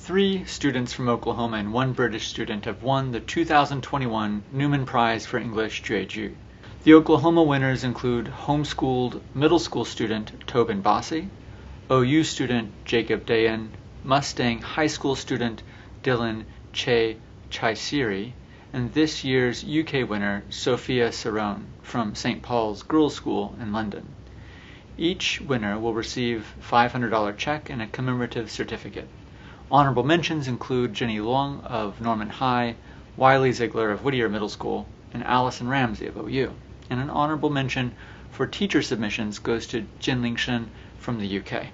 3 students from Oklahoma and 1 British student have won the 2021 Newman Prize for English Jueju. The Oklahoma winners include homeschooled middle school student Tobin Bossie, OU student Jacob Dayon, Mustang high school student Dylan Chaisiri, and this year's UK winner Sophia Cerrone from St. Paul's Girls' School in London. Each winner will receive a $500 check and a commemorative certificate. Honorable mentions include Jenny Luong of Norman High, Wiley Ziegler of Whittier Middle School, and Allison Ramsey of OU. And an honorable mention for teacher submissions goes to Jinling Shen from the UK.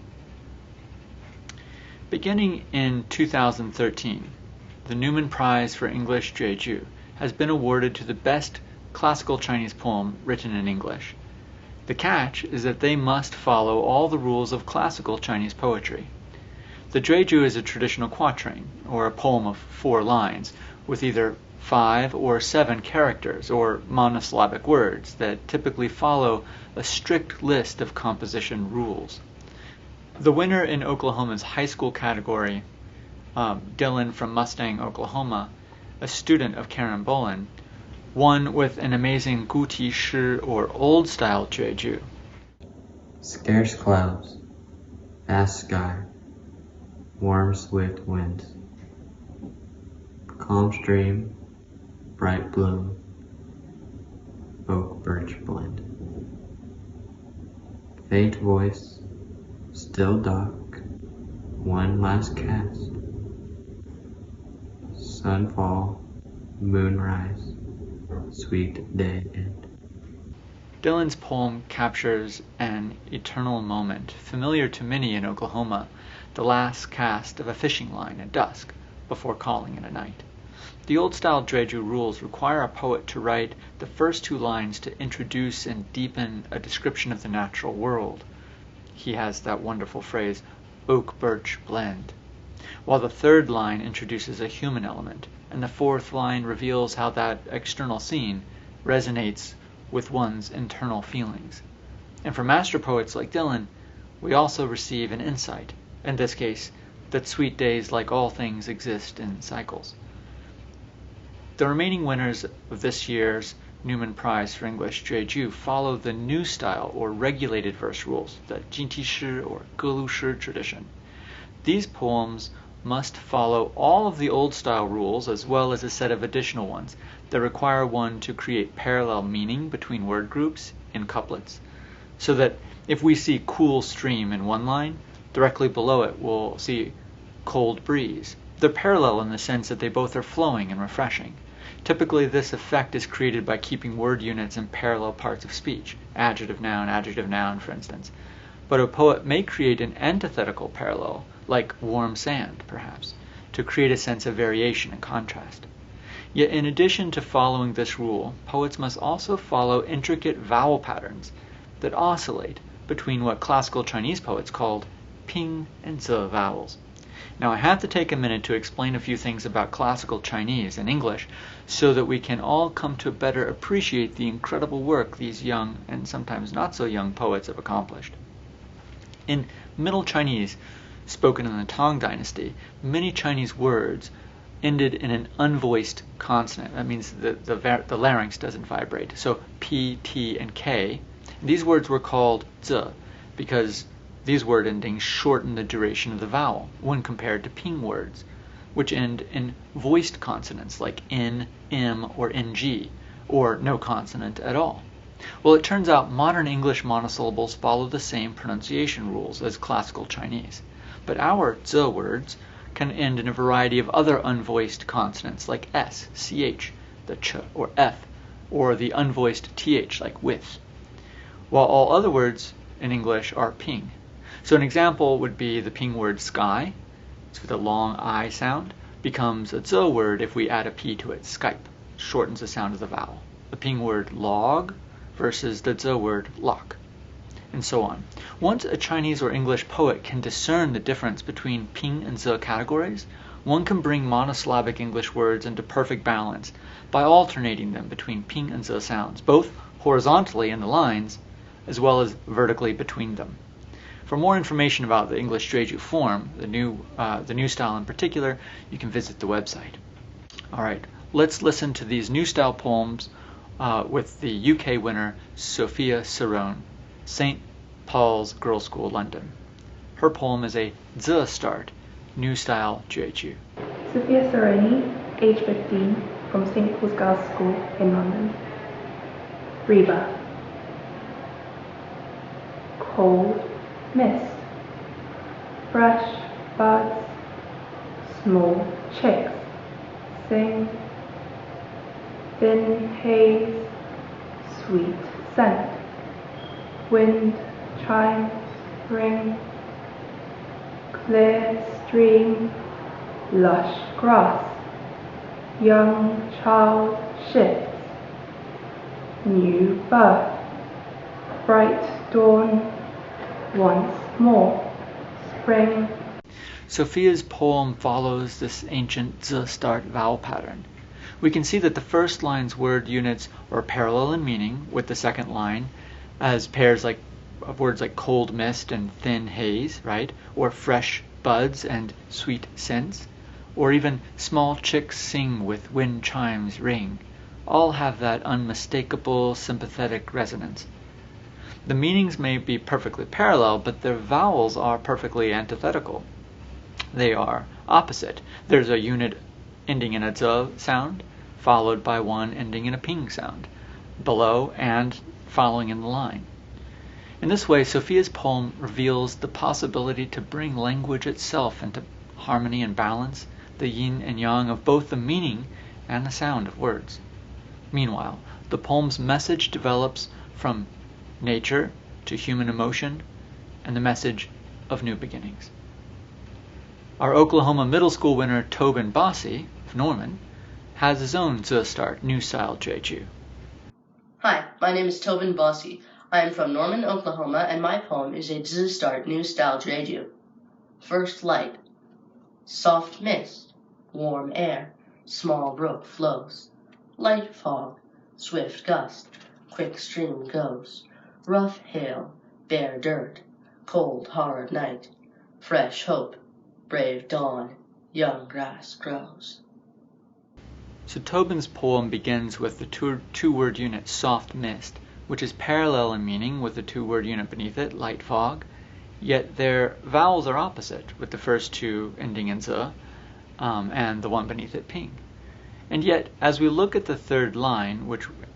Beginning in 2013, the Newman Prize for English Jueju has been awarded to the best classical Chinese poem written in English. The catch is that they must follow all the rules of classical Chinese poetry. The Jueju is a traditional quatrain, or a poem of 4 lines, with either 5 or 7 characters, or monosyllabic words, that typically follow a strict list of composition rules. The winner in Oklahoma's high school category, Dylan from Mustang, Oklahoma, a student of Karen Bolin, won with an amazing Guti Shi, or old-style Jueju. Scarce clouds, vast sky, warm swift winds, calm stream, bright bloom, oak birch blend. Faint voice, still dark, one last cast, sunfall, moonrise, sweet day end. Dylan's poem captures an eternal moment, familiar to many in Oklahoma, the last cast of a fishing line at dusk, before calling it a night. The old-style Jueju rules require a poet to write the first 2 lines to introduce and deepen a description of the natural world. He has that wonderful phrase, oak-birch blend, while the 3rd line introduces a human element, and the 4th line reveals how that external scene resonates with one's internal feelings. And for master poets like Dylan, we also receive an insight, in this case, that sweet days, like all things, exist in cycles. The remaining winners of this year's Newman Prize for English Jueju follow the new style or regulated verse rules, the Jinti Shi or Gelu Shi tradition. These poems must follow all of the old style rules as well as a set of additional ones that require one to create parallel meaning between word groups in couplets, so that if we see cool stream in one line, directly below it we'll see cold breeze. They're parallel in the sense that they both are flowing and refreshing. Typically this effect is created by keeping word units in parallel parts of speech, adjective noun, for instance. But a poet may create an antithetical parallel, like warm sand, perhaps, to create a sense of variation and contrast. Yet in addition to following this rule, poets must also follow intricate vowel patterns that oscillate between what classical Chinese poets called ping and zi vowels. Now I have to take a minute to explain a few things about classical Chinese and English so that we can all come to better appreciate the incredible work these young and sometimes not so young poets have accomplished. In Middle Chinese, spoken in the Tang Dynasty, many Chinese words ended in an unvoiced consonant. That means the larynx doesn't vibrate. So P, T, and K. These words were called zi because these word endings shorten the duration of the vowel when compared to ping words, which end in voiced consonants like N, M, or NG, or no consonant at all. Well, it turns out modern English monosyllables follow the same pronunciation rules as classical Chinese. But our zi words can end in a variety of other unvoiced consonants like S, CH, the ch, or F, or the unvoiced TH like with, while all other words in English are ping. So an example would be the ping word sky, it's with a long I sound, becomes a zi word if we add a P to it, Skype, shortens the sound of the vowel. The ping word log versus the zi word lock, and so on. Once a Chinese or English poet can discern the difference between ping and zi categories, one can bring monosyllabic English words into perfect balance by alternating them between ping and zi sounds, both horizontally in the lines as well as vertically between them. For more information about the English Jueju form, the new style in particular, you can visit the website. All right, let's listen to these new style poems with the UK winner Sophia Cerrone, St. Paul's Girls' School, London. Her poem is a Z start, new style Jueju. Sophia Cerrone, age 15, from St. Paul's Girls' School in London. Reba. Cold mist, fresh buds, small chicks sing, thin haze, sweet scent, wind chimes ring, clear stream, lush grass, young child shifts, new birth, bright dawn, once more, spring. Sophia's poem follows this ancient Z start vowel pattern. We can see that the first line's word units are parallel in meaning with the second line, as pairs of words like cold mist and thin haze, right? Or fresh buds and sweet scents, or even small chicks sing with wind chimes ring, all have that unmistakable sympathetic resonance. The meanings may be perfectly parallel, but their vowels are perfectly antithetical. They are opposite. There's a unit ending in a Z sound, followed by one ending in a ping sound, below and following in the line. In this way, Sophia's poem reveals the possibility to bring language itself into harmony and balance, the yin and yang of both the meaning and the sound of words. Meanwhile, the poem's message develops from nature to human emotion and the message of new beginnings. Our Oklahoma middle school winner Tobin Bossie of Norman has his own Z start new style Jueju. Hi, my name is Tobin Bossie. I am from Norman, Oklahoma, and my poem is a Z start new style Jueju. First light, soft mist, warm air, small brook flows, light fog, swift gust, quick stream goes, rough hail, bare dirt, cold hard night, fresh hope, brave dawn, young grass grows. So Tobin's poem begins with the two-word unit soft mist, which is parallel in meaning with the two-word unit beneath it, light fog, yet their vowels are opposite, with the first two ending in Z and the one beneath it ping. And yet, as we look at the third line,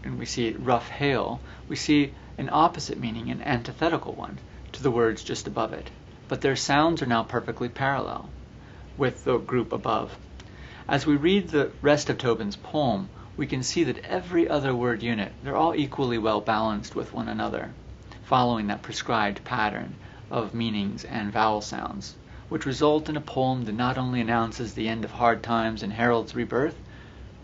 and we see rough hail, we see an opposite meaning, an antithetical one, to the words just above it. But their sounds are now perfectly parallel with the group above. As we read the rest of Tobin's poem, we can see that every other word unit, they're all equally well balanced with one another, following that prescribed pattern of meanings and vowel sounds, which result in a poem that not only announces the end of hard times and heralds rebirth,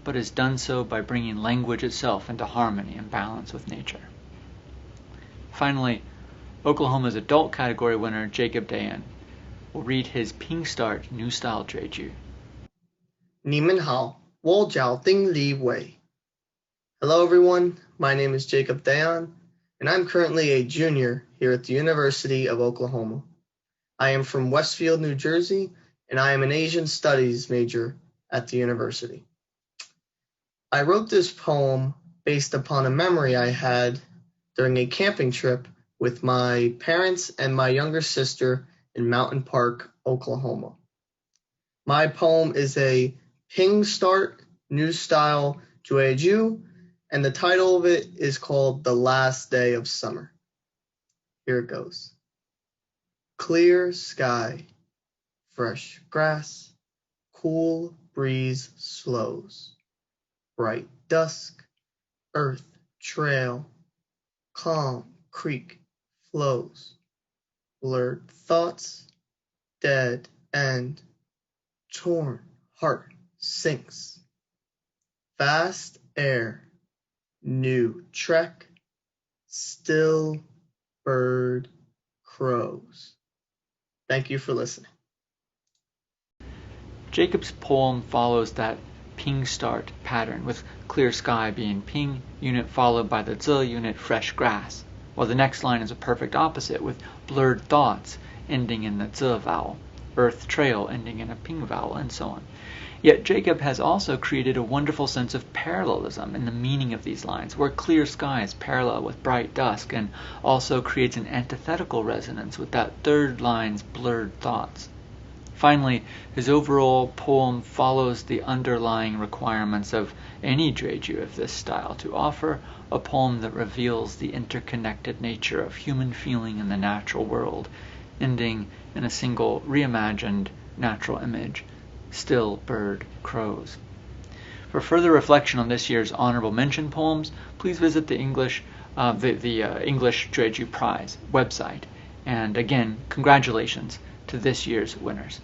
but has done so by bringing language itself into harmony and balance with nature. Finally, Oklahoma's adult category winner Jacob Dayon will read his Ping Start New Style Jueju. 你们好，我叫丁立伟. Hello everyone, my name is Jacob Dayon, and I'm currently a junior here at the University of Oklahoma. I am from Westfield, New Jersey, and I am an Asian Studies major at the university. I wrote this poem based upon a memory I had during a camping trip with my parents and my younger sister in Mountain Park, Oklahoma. My poem is a Ping Start New Style Jueju, and the title of it is called The Last Day of Summer. Here it goes. Clear sky, fresh grass, cool breeze slows, bright dusk, earth trail, calm creek flows, blurred thoughts, dead end, torn heart sinks, fast air, new trek, still bird crows. Thank you for listening. Jacob's poem follows that ping start pattern, with clear sky being ping unit followed by the Z unit fresh grass. while the next line is a perfect opposite with blurred thoughts ending in the zi vowel, earth trail ending in a ping vowel, and so on. Yet Jacob has also created a wonderful sense of parallelism in the meaning of these lines, where clear skies parallel with bright dusk, and also creates an antithetical resonance with that third line's blurred thoughts. Finally, his overall poem follows the underlying requirements of any Jueju of this style, to offer a poem that reveals the interconnected nature of human feeling in the natural world, ending in a single reimagined natural image: still bird crows. For further reflection on this year's honorable mention poems, please visit the English Jueju Prize website. And again, congratulations to this year's winners.